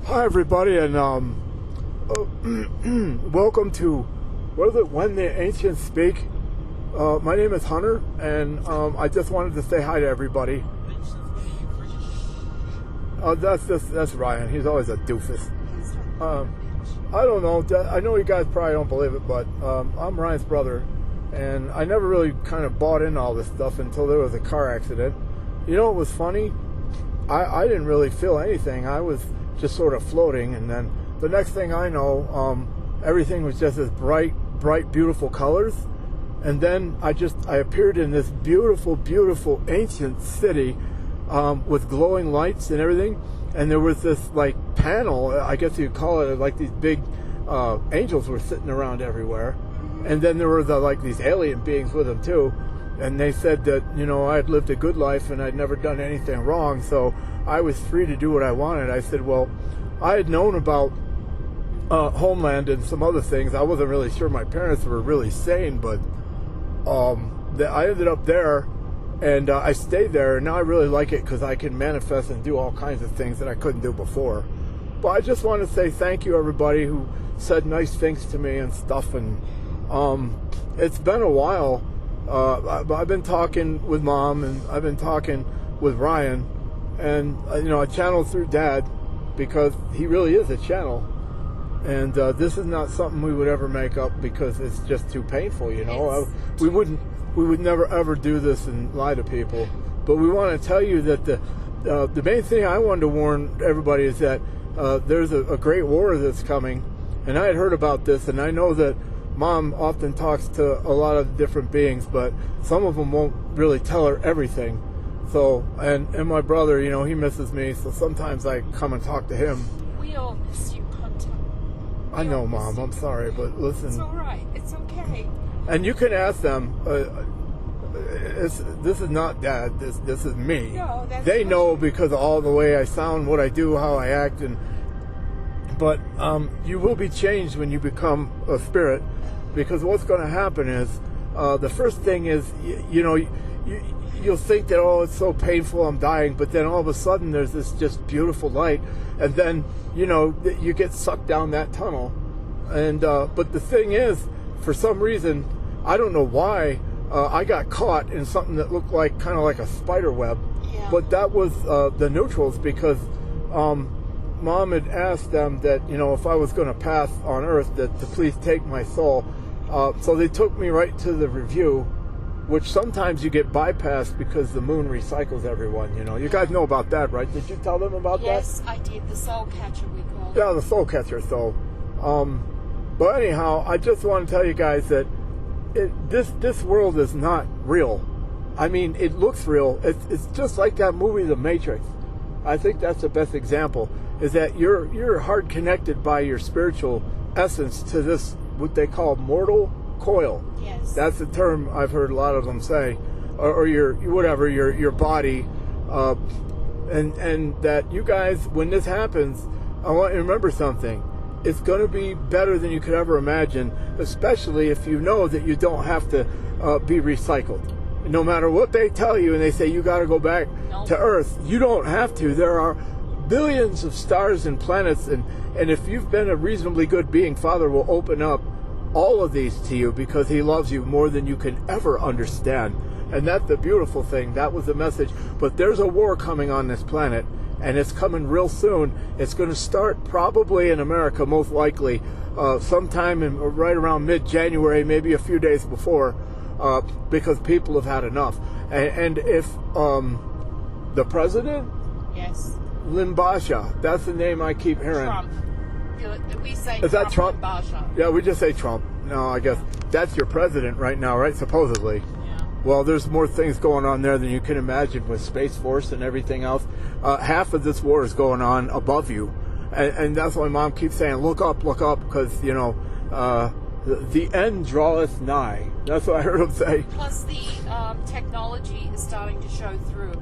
Hi everybody, and welcome to what is it? When the Ancients Speak. My name is Hunter, and I just wanted to say hi to everybody. That's Ryan. He's always a doofus. I don't know. I know you guys probably don't believe it, but I'm Ryan's brother, and I never really kind of bought into all this stuff until there was a car accident. You know what was funny? I didn't really feel anything. I was just sort of floating, and then the next thing I know, everything was just this bright, beautiful colors. And then I appeared in this beautiful ancient city with glowing lights and everything. And there was this like panel, I guess you'd call it, like these big angels were sitting around everywhere. And then there were these alien beings with them too. And they said that, I had lived a good life and I'd never done anything wrong, so I was free to do what I wanted. I said, well, I had known about Homeland and some other things. I wasn't really sure my parents were really sane, but I ended up there, and I stayed there, and now I really like it because I can manifest and do all kinds of things that I couldn't do before. But I just want to say thank you, everybody who said nice things to me and stuff, and it's been a while. I've been talking with Mom, and I've been talking with Ryan, and I channeled through Dad because he really is a channel, and this is not something we would ever make up because it's just too painful. We would never ever do this and lie to people. But we want to tell you that the main thing I wanted to warn everybody is that there's a great war that's coming, and I had heard about this, and I know that Mom often talks to a lot of different beings, but some of them won't really tell her everything. So, and my brother, he misses me, so sometimes I come and talk to him. We all miss you, Hunter. I know, Mom, I'm sorry, but listen. It's all right. It's okay. And you can ask them. This is not Dad. This is me. No, they know because of all the way I sound, what I do, how I act, but you will be changed when you become a spirit. Because what's going to happen is, the first thing is, you'll think that, oh, it's so painful, I'm dying, but then all of a sudden there's this just beautiful light, and then, you get sucked down that tunnel. And but the thing is, for some reason, I don't know why, I got caught in something that looked kind of like a spider web. Yeah. But that was the neutrals, because Mom had asked them that, if I was going to pass on Earth, that to please take my soul. So they took me right to the review, which sometimes you get bypassed because the moon recycles everyone. You guys know about that, right? Did you tell them about that? Yes, I did. The soul catcher, we call it. Yeah, the soul catcher. So, but anyhow, I just want to tell you guys that this world is not real. I mean, it looks real. It's just like that movie, The Matrix. I think that's the best example. Is that you're hard connected by your spiritual essence to this, what they call mortal coil. Yes. That's the term I've heard a lot of them say, or your body, and that you guys, when this happens, I want you to remember something. It's going to be better than you could ever imagine, especially if you know that you don't have to be recycled. No matter what they tell you, and they say you got to go back to Earth, you don't have to. There are billions of stars and planets, and if you've been a reasonably good being, Father will open up all of these to you because he loves you more than you can ever understand. And that's the beautiful thing. That was the message. But there's a war coming on this planet, and it's coming real soon. It's going to start probably in America, most likely, sometime right around mid-January, maybe a few days before, because people have had enough. And if the president... Yes. Limbasha, that's the name I keep hearing. Trump. We say Is that Trump? Limbasha. Yeah, we just say Trump. No, I guess that's your president right now, right? Supposedly. Yeah. Well, there's more things going on there than you can imagine with Space Force and everything else. Half of this war is going on above you. And that's why Mom keeps saying, look up, because, the end draweth nigh. That's what I heard him say. Plus the technology is starting to show through.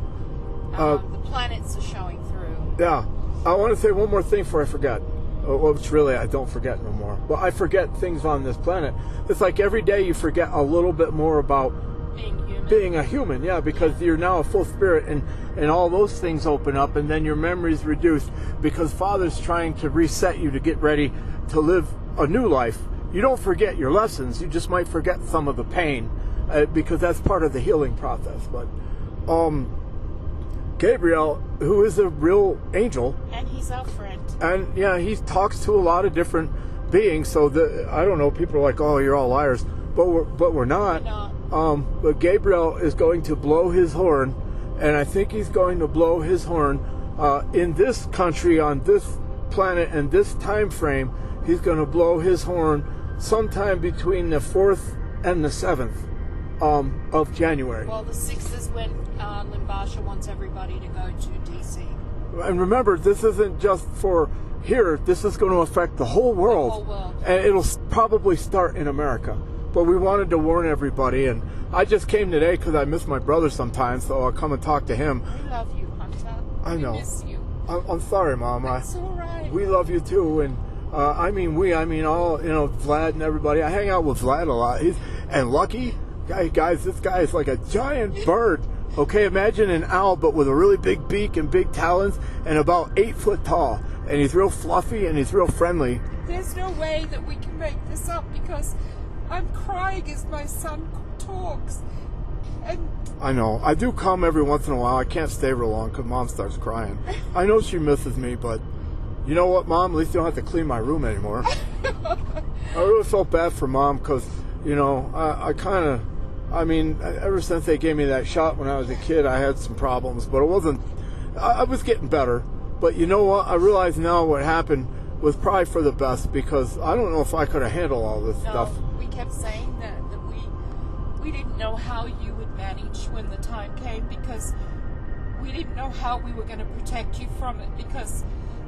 The planets are showing through. Yeah. I want to say one more thing before I forget. Which really I don't forget no more. But I forget things on this planet. It's like every day you forget a little bit more about being human. being a human, yeah, because you're now a full spirit, and all those things open up, and then your memory's reduced because Father's trying to reset you to get ready to live a new life. You don't forget your lessons, you just might forget some of the pain, because that's part of the healing process. But Gabriel, who is a real angel, and he's our friend, and yeah, he talks to a lot of different beings. So I don't know, people are like, oh, you're all liars, but we're not. But Gabriel is going to blow his horn, and I think he's going to blow his horn in this country, on this planet, and this time frame. He's going to blow his horn sometime between the 4th and the 7th of January. Well, the 6th is when Limbasha wants everybody to go to D.C. And remember, this isn't just for here. This is going to affect the whole world. The whole world. And it'll probably start in America. But we wanted to warn everybody. And I just came today because I miss my brother sometimes, so I'll come and talk to him. We love you, Hunter. I know. We miss you. I'm sorry, Mom. It's all right. We love you too. And I mean all, Vlad and everybody. I hang out with Vlad a lot. And Lucky, guys, this guy is like a giant bird. Okay, imagine an owl, but with a really big beak and big talons, and about 8 foot tall. And he's real fluffy and he's real friendly. There's no way that we can make this up because I'm crying as my son talks. And I know. I do come every once in a while. I can't stay real long because Mom starts crying. I know she misses me, but you know what, Mom? At least you don't have to clean my room anymore. I really felt bad for Mom because, ever since they gave me that shot when I was a kid, I had some problems, but I was getting better. But you know what? I realize now what happened was probably for the best, because I don't know if I could have handled all this stuff. We kept saying that we didn't know how you would manage when the time came, because we didn't know how we were going to protect you from it, because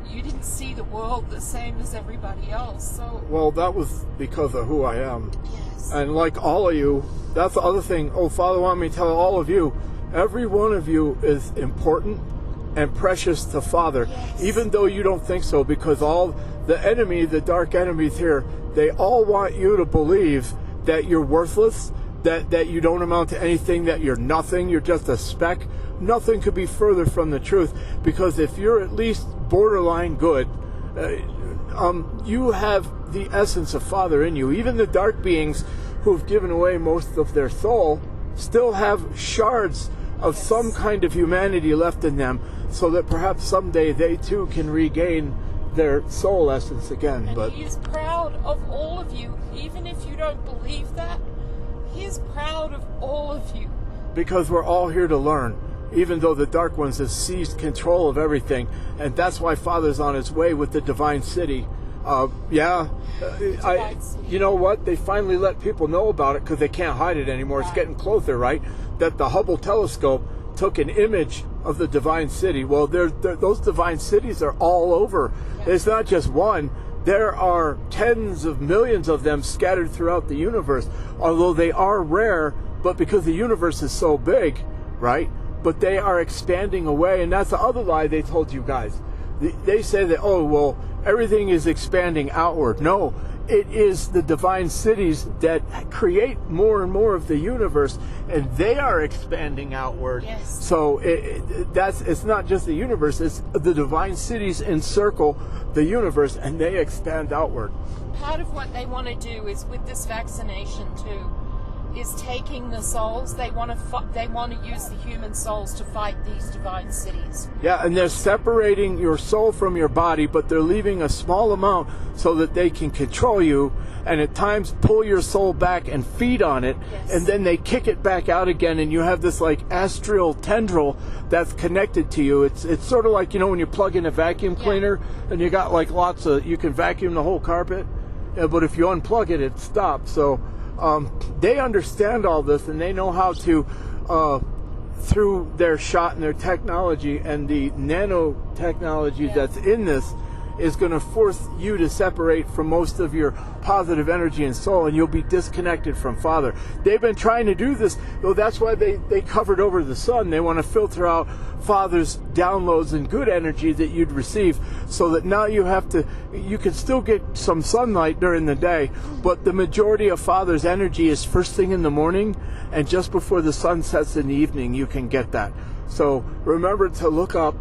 you didn't see the world the same as everybody else. So well, that was because of who I am. Yes. And like all of you, that's the other thing. Oh, Father wanted me to tell all of you, every one of you is important and precious to Father, yes. Even though you don't think so, because all the enemy, the dark enemies here, they all want you to believe that you're worthless, that you don't amount to anything, that you're nothing, you're just a speck. Nothing could be further from the truth, because if you're at least borderline good, you have the essence of Father in you. Even the dark beings who've given away most of their soul still have shards of yes. some kind of humanity left in them, so that perhaps someday they too can regain their soul essence again. And he is proud of all of you, even if you don't believe that. He is proud of all of you, because we're all here to learn, even though the dark ones have seized control of everything. And that's why Father's on his way with the Divine City. You know what? They finally let people know about it because they can't hide it anymore. Right. It's getting closer, right? That the Hubble telescope took an image of the Divine City. Well, those Divine Cities are all over. Yeah. It's not just one. There are tens of millions of them scattered throughout the universe, although they are rare, but because the universe is so big, right? But they are expanding away, and that's the other lie they told you guys. They say that, oh, well, everything is expanding outward. No, it is the Divine Cities that create more and more of the universe, and they are expanding outward. Yes. So it's not just the universe, it's the Divine Cities encircle the universe, and they expand outward. Part of what they want to do is, with this vaccination too, is taking the souls. They want to use the human souls to fight these Divine Cities. Yeah, and they're separating your soul from your body, but they're leaving a small amount so that they can control you, and at times pull your soul back and feed on it, yes. And then they kick it back out again, and you have this like astral tendril that's connected to you. It's sort of like, when you plug in a vacuum cleaner, yeah. And you got like you can vacuum the whole carpet, but if you unplug it, it stops. So they understand all this, and they know how to, through their shot and their technology and the nanotechnology, yeah. That's in this, is going to force you to separate from most of your positive energy and soul, and you'll be disconnected from Father. They've been trying to do this, though that's why they covered over the sun. They want to filter out Father's downloads and good energy that you'd receive, so that now you can still get some sunlight during the day, but the majority of Father's energy is first thing in the morning, and just before the sun sets in the evening, you can get that. So remember to look up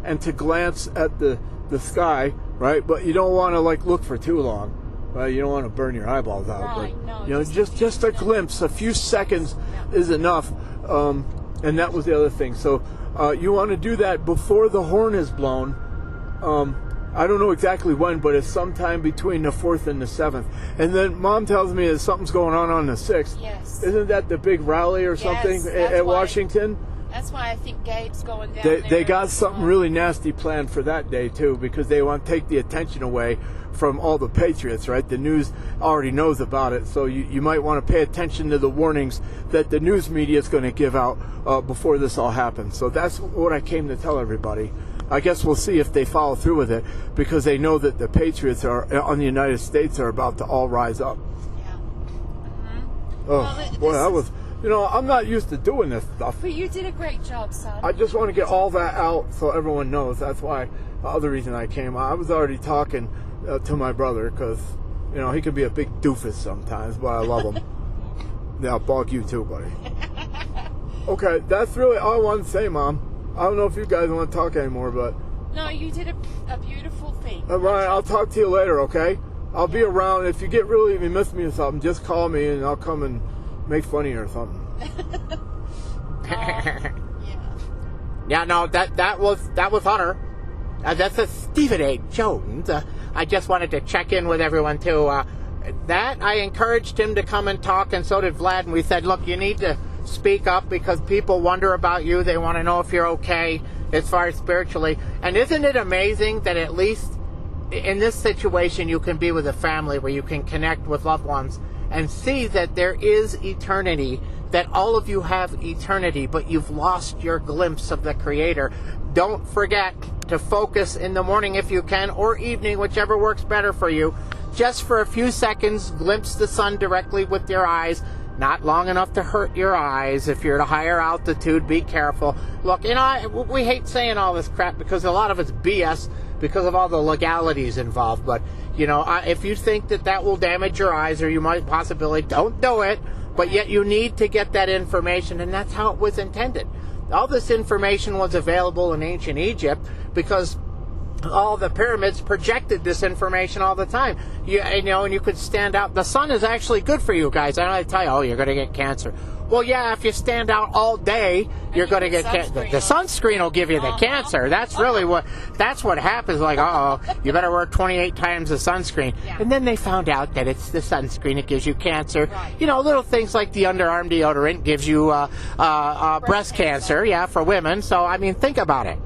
and to glance at the sky, right? But you don't want to look for too long, right? You don't want to burn your eyeballs out. Right, but no, just a glimpse, a few seconds is enough. And that was the other thing. So you want to do that before the horn is blown. I don't know exactly when, but it's sometime between the 4th and the 7th. And then Mom tells me that something's going on the 6th. Yes. Isn't that the big rally or something at Washington? That's why I think Gabe's going down there. They got something really nasty planned for that day, too, because they want to take the attention away from all the patriots, right? The news already knows about it, so you might want to pay attention to the warnings that the news media is going to give out before this all happens. So that's what I came to tell everybody. I guess we'll see if they follow through with it, because they know that the patriots on the United States are about to all rise up. Yeah. Mm-hmm. Oh, boy, that was... I'm not used to doing this stuff. But you did a great job, son. I just want to get all that out so everyone knows. That's why the other reason I came. I was already talking to my brother, because, he can be a big doofus sometimes, but I love him. Yeah, I'll bog you too, buddy. Okay, that's really all I wanted to say, Mom. I don't know if you guys want to talk anymore, but... No, you did a beautiful thing. Ryan, I'll talk to you later, okay? I'll be around. If you miss me or something, just call me and I'll come and make fun of you or something. Yeah, no, that was Hunter. That's a Stephen A. Jones. I just wanted to check in with everyone too. That I encouraged him to come and talk, and so did Vlad. And we said, look, you need to speak up because people wonder about you. They want to know if you're okay as far as spiritually. And isn't it amazing that at least in this situation you can be with a family where you can connect with loved ones and see that there is eternity, that all of you have eternity, but you've lost your glimpse of the Creator. Don't forget to focus in the morning if you can, or evening, whichever works better for you. Just for a few seconds, glimpse the sun directly with your eyes. Not long enough to hurt your eyes. If you're at a higher altitude, be careful. Look, we hate saying all this crap because a lot of it's BS because of all the legalities involved. But, if you think that will damage your eyes, or you might possibly, don't do it. But yet you need to get that information, and that's how it was intended. All this information was available in ancient Egypt because all the pyramids projected this information all the time. And you could stand out. The sun is actually good for you guys. I don't have to tell you, you're going to get cancer. Well, yeah, if you stand out all day, you're going to get cancer. The sunscreen will give you the cancer. That's really what happens. Like, you better wear 28 times the sunscreen. Yeah. And then they found out that it's the sunscreen that gives you cancer. Right. Little things like the underarm deodorant gives you breast cancer, for women. So, think about it.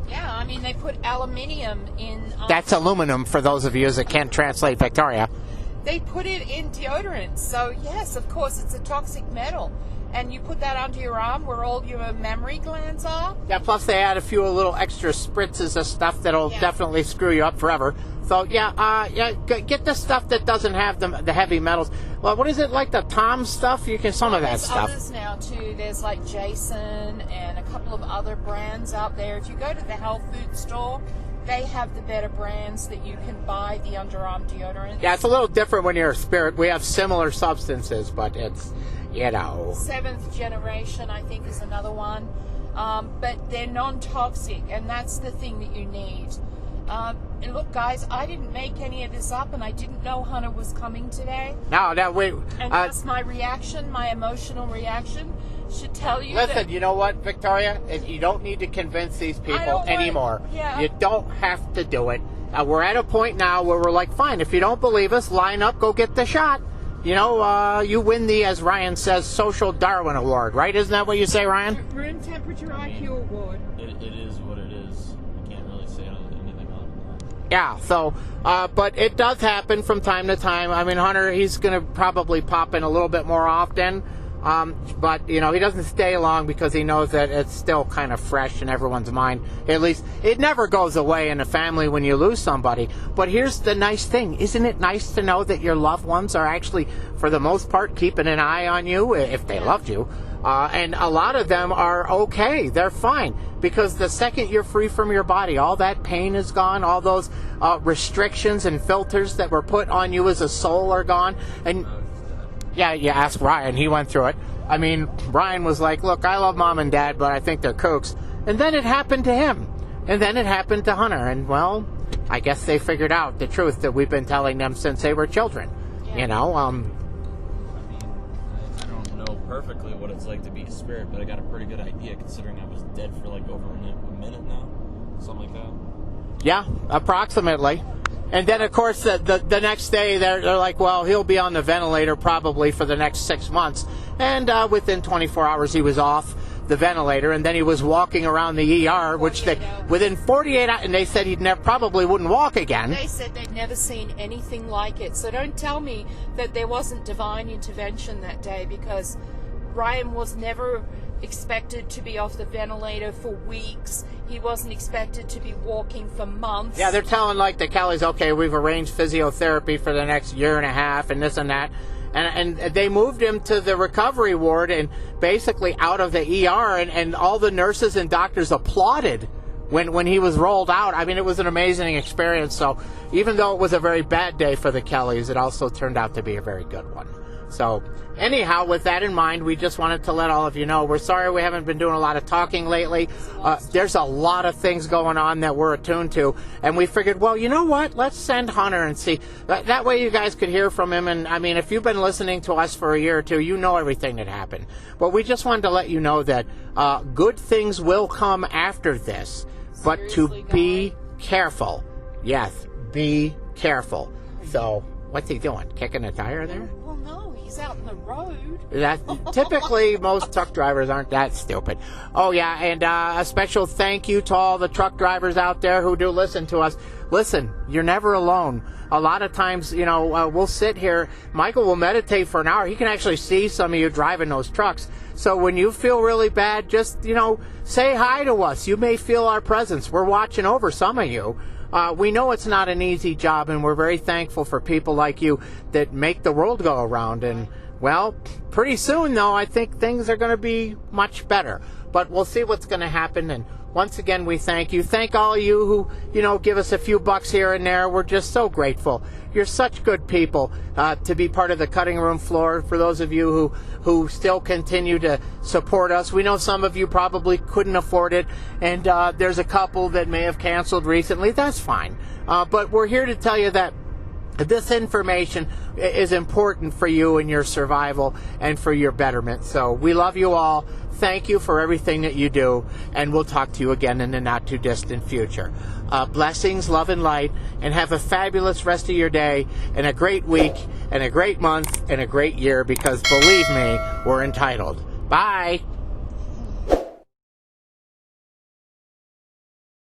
Yeah, they put aluminium in... That's aluminum, for those of you that can't translate Victoria. They put it in deodorant. So, yes, of course, it's a toxic metal. And you put that under your arm where all your mammary glands are. Yeah, plus they add a few little extra spritzes of stuff that'll definitely screw you up forever. So, get the stuff that doesn't have the heavy metals. Well, what is it, like the Tom stuff? You can some of that stuff. There's others now, too. There's like Jason and a couple of other brands out there. If you go to the health food store, they have the better brands that you can buy the underarm deodorant. Yeah, it's a little different when you're a spirit. We have similar substances, but it's, 7th generation, I think, is another one. But they're non-toxic, and that's the thing that you need. And look, guys, I didn't make any of this up, and I didn't know Hunter was coming today. No, wait. And that's my reaction, my emotional reaction, should tell you. Listen, you know what, Victoria? You don't need to convince these people anymore. You don't have to do it. We're at a point now where we're like, fine, if you don't believe us, line up, go get the shot. You win the, as Ryan says, Social Darwin Award, right? Isn't that what you say, Ryan? Room Temperature IQ Award. It is what it is. I can't really say anything other than that. Yeah, so, but it does happen from time to time. Hunter, he's going to probably pop in a little bit more often. But, he doesn't stay long because he knows that it's still kind of fresh in everyone's mind. At least, it never goes away in a family when you lose somebody. But here's the nice thing. Isn't it nice to know that your loved ones are actually, for the most part, keeping an eye on you if they loved you? And a lot of them are okay. They're fine. Because the second you're free from your body, all that pain is gone. All those restrictions and filters that were put on you as a soul are gone. And yeah, you ask Ryan. He went through it. I mean, Ryan was like, look, I love Mom and Dad, but I think they're kooks. And then it happened to him. And then it happened to Hunter. And, well, I guess they figured out the truth that we've been telling them since they were children. Yeah. I don't know perfectly what it's like to be a spirit, but I got a pretty good idea considering I was dead for like over a minute now. Something like that. Yeah, approximately. And then, of course, the next day, they're like, well, he'll be on the ventilator probably for the next 6 months. And within 24 hours, he was off the ventilator. And then he was walking around the ER, which within 48 hours, and they said he probably wouldn't walk again. They said they'd never seen anything like it. So don't tell me that there wasn't divine intervention that day, because Ryan was never expected to be off the ventilator for weeks. He wasn't expected to be walking for months. Yeah, they're telling like the Kellys, okay, we've arranged physiotherapy for the next year and a half and this and that. And they moved him to the recovery ward and basically out of the ER, and all the nurses and doctors applauded when he was rolled out. I mean, it was an amazing experience. So even though it was a very bad day for the Kellys, it also turned out to be a very good one. So anyhow, with that in mind, we just wanted to let all of you know we're sorry we haven't been doing a lot of talking lately. There's a lot of things going on that we're attuned to, and we figured, well, you know what? Let's send Hunter and see. That way you guys could hear from him. And, I mean, if you've been listening to us for a year or two, you know everything that happened. But we just wanted to let you know that good things will come after this, but to be careful. Yes, be careful. So what's he doing? Kicking a tire there? Well, no, he's out in the road. That typically most truck drivers aren't that stupid. Oh yeah, and a special thank you to all the truck drivers out there who do listen to us. Listen, you're never alone. A lot of times, we'll sit here. Michael will meditate for an hour. He can actually see some of you driving those trucks. So when you feel really bad, just say hi to us. You may feel our presence. We're watching over some of you. We know it's not an easy job, and we're very thankful for people like you that make the world go around. And, well, pretty soon, though, I think things are going to be much better. But we'll see what's going to happen. And once again, we thank you. Thank all of you who, give us a few bucks here and there. We're just so grateful. You're such good people to be part of the cutting room floor. For those of you who still continue to support us, we know some of you probably couldn't afford it, and there's a couple that may have canceled recently. That's fine. But we're here to tell you that this information is important for you and your survival and for your betterment. So we love you all. Thank you for everything that you do, and we'll talk to you again in the not-too-distant future. Blessings, love, and light, and have a fabulous rest of your day, and a great week, and a great month, and a great year, because believe me, we're entitled. Bye!